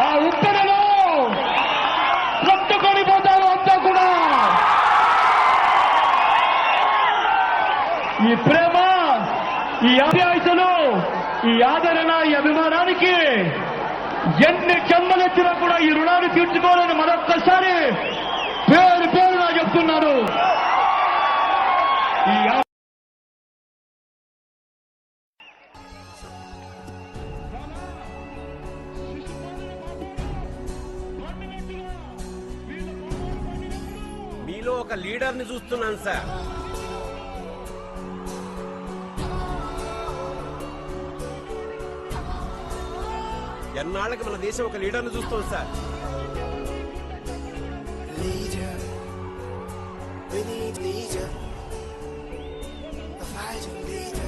ఆ ఉత్తరలో కొట్టుకొని పోతారు అంతా కూడా. ఈ ప్రేమ, ఈ ఆప్యాయతలు, ఈ ఆదరణ, ఈ అభిమానానికి ఎన్ని జన్మలెత్తినా కూడా ఈ రుణాన్ని తీర్చుకోవాలని మరొక్కసారి పేరు పేరుగా చెప్తున్నారు. ఈ మీలో ఒక లీడర్ని చూస్తున్నాను సార్. ఎన్నాళ్ళకి మన దేశం ఒక లీడర్ని చూస్తుంది sir. Leader, we need leader, a fighting leader.